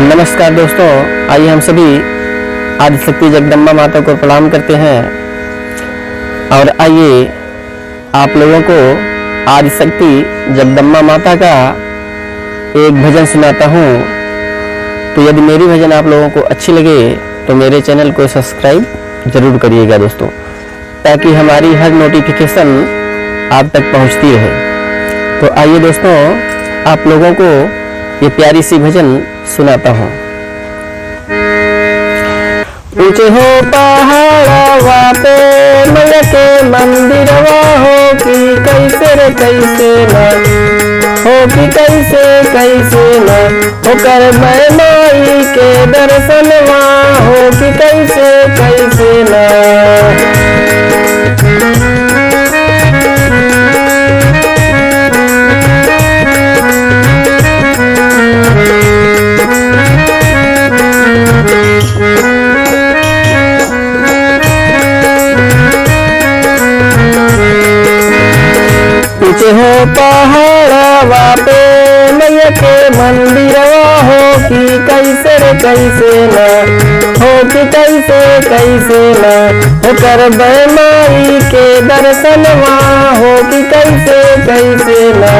नमस्कार दोस्तों, आइए हम सभी आदिशक्ति जगदम्बा माता को प्रणाम करते हैं। और आइए आप लोगों को आदिशक्ति जगदम्बा माता का एक भजन सुनाता हूँ। तो यदि मेरी भजन आप लोगों को अच्छी लगे तो मेरे चैनल को सब्सक्राइब जरूर करिएगा दोस्तों, ताकि हमारी हर नोटिफिकेशन आप तक पहुँचती रहे। तो आइए दोस्तों, आप लोगों को ये प्यारी सी भजन सुनाता हूँ। ऊंचे हो पहाड़वा पे मैया के मंदिरवा हो कि कैसे रे कैसे न हो कि कैसे कैसे न हो कर मैं माई के दर्शनवा हो कि कैसे कैसे न। ऊंचे हो पहाड़वा पे मैया के मंदिरवा हो कि कैसे रे कैसे न हो कि कैसे कैसे न हो कर माई के दर्शनवा हो कि कैसे कैसे न।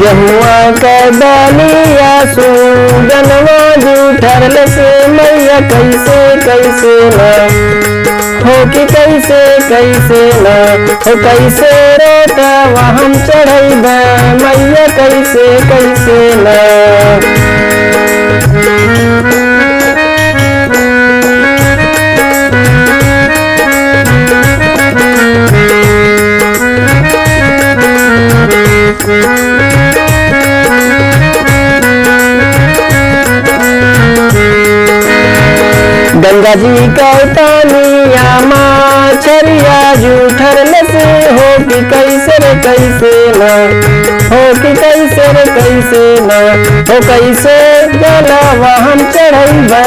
गेहुआ का डालिया सूजनवा जूठर से मैया कैसे कैसे न हो कि कैसे कैसे न हो कैसे रोटवा हम चढ़ैबे मैया कैसे कैसे न। गंगा जी का पानिया माछरिया जूठर से हो कि कैसे रे कैसे न हो कि कैसे रे कैसे न हो कैसे जलवा हम चढ़ैबे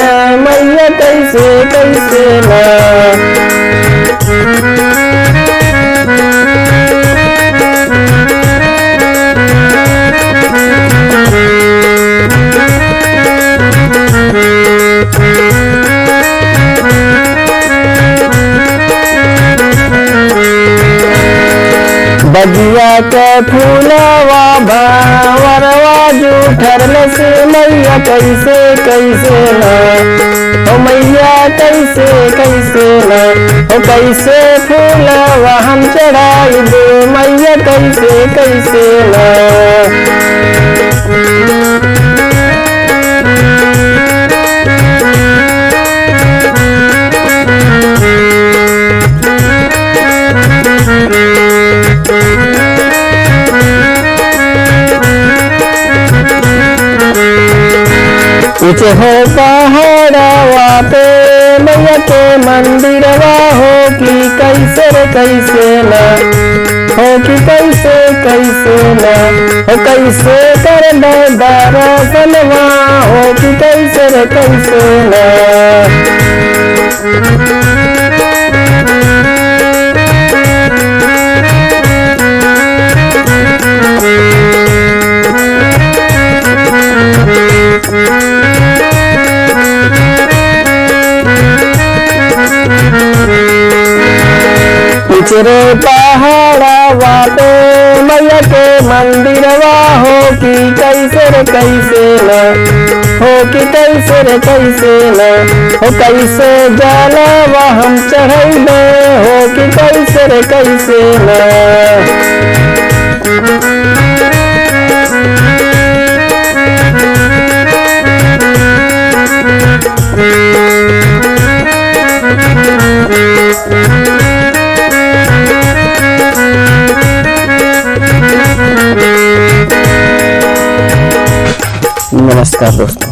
मैया कैसे कैसे न। बगिया के फूलवा भावरवा जूठर से मैया कैसे कैसे न हो मैया कैसे कैसे न हो कैसे फूलवा हम चढ़ाई दे मैया कैसे कैसे न। ऊंचे हो पहाड़वा पे मैया के मंदिरवा हो कि कैसे रे कैसे न हो कि कैसे कैसे न हो कैसे कर दर्शनवा हो कि कैसे रे कैसे न। ऊंचे पहाड़वा पे मैया के मंदिरवा हो कि कैसे रे कैसे न हो कि कैसे रे कैसे न हो कैसे जलवा हम चढ़ैबे हो कि कैसे रे कैसे न। नमस्कार दोस्तों।